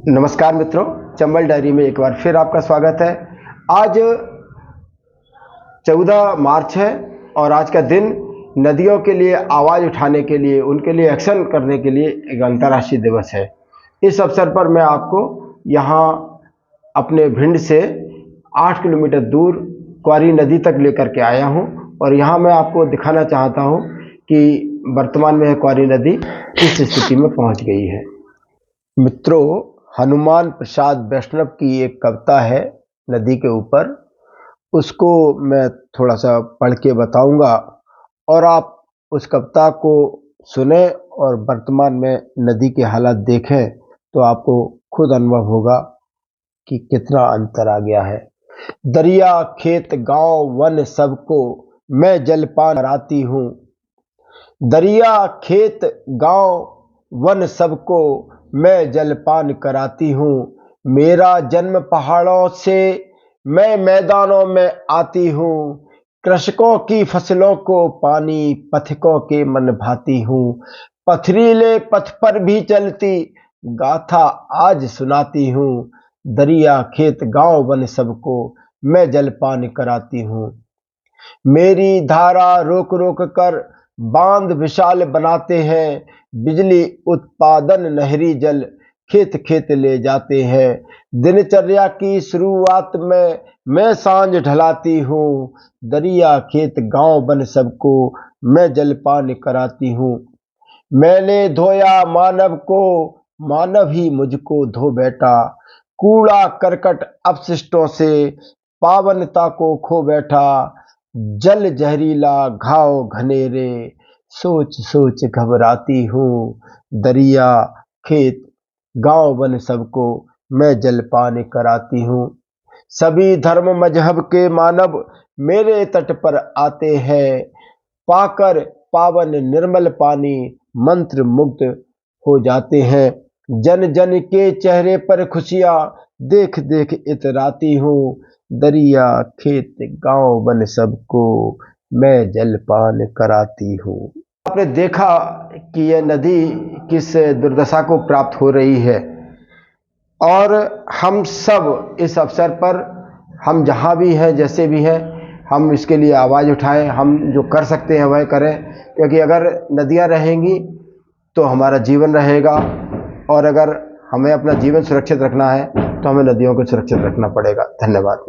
नमस्कार मित्रों, चंबल डायरी में एक बार फिर आपका स्वागत है। आज 14 मार्च है और आज का दिन नदियों के लिए आवाज़ उठाने के लिए, उनके लिए एक्शन करने के लिए एक अंतर्राष्ट्रीय दिवस है। इस अवसर पर मैं आपको यहाँ अपने भिंड से 8 किलोमीटर दूर क्वारी नदी तक लेकर के आया हूँ और यहाँ मैं आपको दिखाना चाहता हूँ कि वर्तमान में क्वारी नदी किस स्थिति में पहुँच गई है। मित्रों, हनुमान प्रसाद वैष्णव की एक कविता है नदी के ऊपर, उसको मैं थोड़ा सा पढ़ के बताऊंगा और आप उस कविता को सुने और वर्तमान में नदी के हालात देखें तो आपको खुद अनुभव होगा कि कितना अंतर आ गया है। दरिया खेत गांव वन सबको मैं जलपान कराती हूँ। दरिया खेत गांव वन सबको मैं जलपान कराती हूँ। मेरा जन्म पहाड़ों से, मैं मैदानों में आती हूँ। कृषकों की फसलों को पानी पथिकों के मन भाती हूँ। पथरीले पथ पर भी चलती गाथा आज सुनाती हूँ। दरिया खेत गांव वन सबको मैं जलपान कराती हूँ। मेरी धारा रोक रोक कर बांध विशाल बनाते हैं। बिजली उत्पादन नहरी जल खेत खेत ले जाते हैं। दिनचर्या की शुरुआत में मैं सांझ ढलाती हूँ। दरिया खेत गांव वन सबको मैं जलपान कराती हूँ। मैंने धोया मानव को, मानव ही मुझको धो बैठा। कूड़ा करकट अपशिष्टों से पावनता को खो बैठा। जल जहरीला घाव घनेरे, सोच सोच घबराती हूँ। दरिया खेत गांव वन सबको मैं जलपान कराती हूँ। सभी धर्म मजहब के मानव मेरे तट पर आते हैं। पाकर पावन निर्मल पानी मंत्र मुग्ध हो जाते हैं। जन जन के चेहरे पर खुशियाँ देख देख इतराती हूँ। दरिया खेत गांव वन सबको मैं जलपान कराती हूँ। आपने देखा कि यह नदी किस दुर्दशा को प्राप्त हो रही है और हम सब इस अवसर पर, हम जहाँ भी हैं जैसे भी हैं, हम इसके लिए आवाज़ उठाएं। हम जो कर सकते हैं वह करें, क्योंकि अगर नदियाँ रहेंगी तो हमारा जीवन रहेगा और अगर हमें अपना जीवन सुरक्षित रखना है तो हमें नदियों को सुरक्षित रखना पड़ेगा। धन्यवाद।